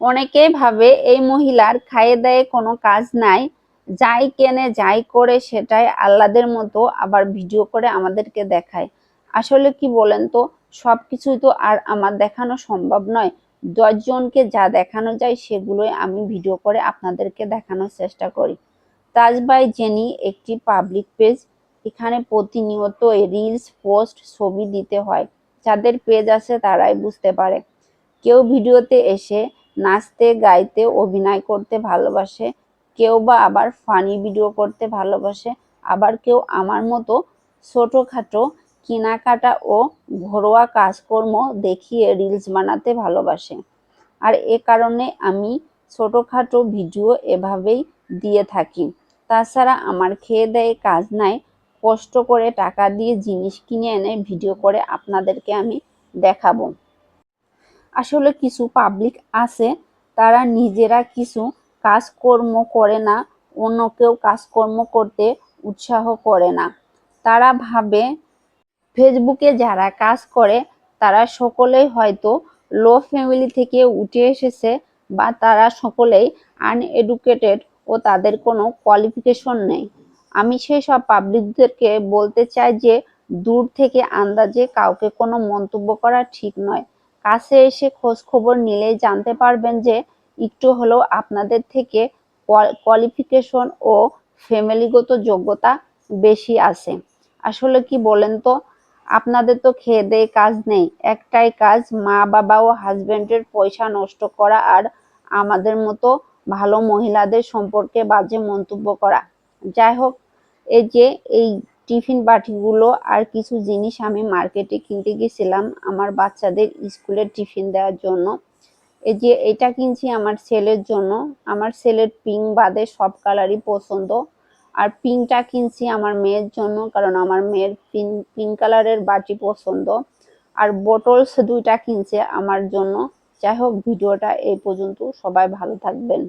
অনেকেই ভাবে এই মহিলার খাইয়ে দায়ে কোনো কাজ নাই, যাই কেনে যাই করে সেটাই আহ্লাদের মতো আবার ভিডিও করে আমাদেরকে দেখায়। আসলে কি বলেন তো, সবকিছুই তো আর আমার দেখানো সম্ভব নয়। 10 জনকে যা দেখানো যায় সেগুলোই আমি ভিডিও করে আপনাদেরকে দেখানোর চেষ্টা করি। তাজ বাই জেনি একটি পাবলিক পেজ। এখানে প্রতিনিয়ত রিলস, পোস্ট, ছবি দিতে হয়। যাদের পেজ আছে তারাই বুঝতে পারে। কেউ ভিডিওতে এসে নাচতে, গাইতে, অভিনয় করতে ভালোবাসে, কেউ বা আবার ফানি ভিডিও করতে ভালোবাসে, আবার কেউ আমার মতো ছোটখাটো কেনাকাটা ও ঘরোয়া কাজকর্ম দেখিয়ে রিলস বানাতে ভালোবাসে। আর এ কারণে আমি ছোটখাটো ভিডিও এভাবেই দিয়ে থাকি। তাছাড়া আমার খেয়ে দেয়ে কাজ নাই, কষ্ট করে টাকা দিয়ে জিনিস কিনে এনে ভিডিও করে আপনাদেরকে আমি দেখাবো। আসলে কিছু পাবলিক আছে, তারা নিজেরা কিছু কাজকর্ম করে না, অন্যকেও কাজকর্ম করতে উৎসাহ করে না। তারা ভাবে ফেসবুকে যারা কাজ করে তারা সকলেই হয়তো লো ফ্যামিলি থেকে উঠে এসেছে, বা তারা সকলেই আনএডুকেটেড ও তাদের কোনো কোয়ালিফিকেশন নেই। আমি সেই সব পাবলিকদেরকে বলতে চাই যে দূর থেকে আন্দাজে কাউকে কোনো মন্তব্য করা ঠিক নয়। কাছে এসে খোঁজ খবর নিলেই জানতে পারবেন যে একটু হলেও আপনাদের থেকে কোয়ালিফিকেশন ও ফ্যামিলিগত যোগ্যতা বেশি আছে। আসলে কি বলেন তো, আপনাদের তো খেয়ে দেয়ে কাজ নেই, একটাই কাজ মা বাবা ও হাজবেন্ডের পয়সা নষ্ট করা আর আমাদের মতো ভালো মহিলাদের সম্পর্কে বাজে মন্তব্য করা। যাই হোক, এই যে এই টিফিন বাটিগুলো আর কিছু জিনিস আমি মার্কেটে কিনতে গেছিলাম আমার বাচ্চাদের স্কুলের টিফিন দেওয়ার জন্য। এই যে এটা কিনছি আমার ছেলের জন্য। আমার ছেলের পিঙ্ক বাদে সব কালারই পছন্দ। আর পিঙ্কটা কিনছি আমার মেয়ের জন্য, কারণ আমার মেয়ের পিঙ্ক কালারের বাটি পছন্দ। আর বোটলস 2টা কিনছে আমার জন্য। যাই হোক, ভিডিওটা এই পর্যন্ত। সবাই ভালো থাকবেন।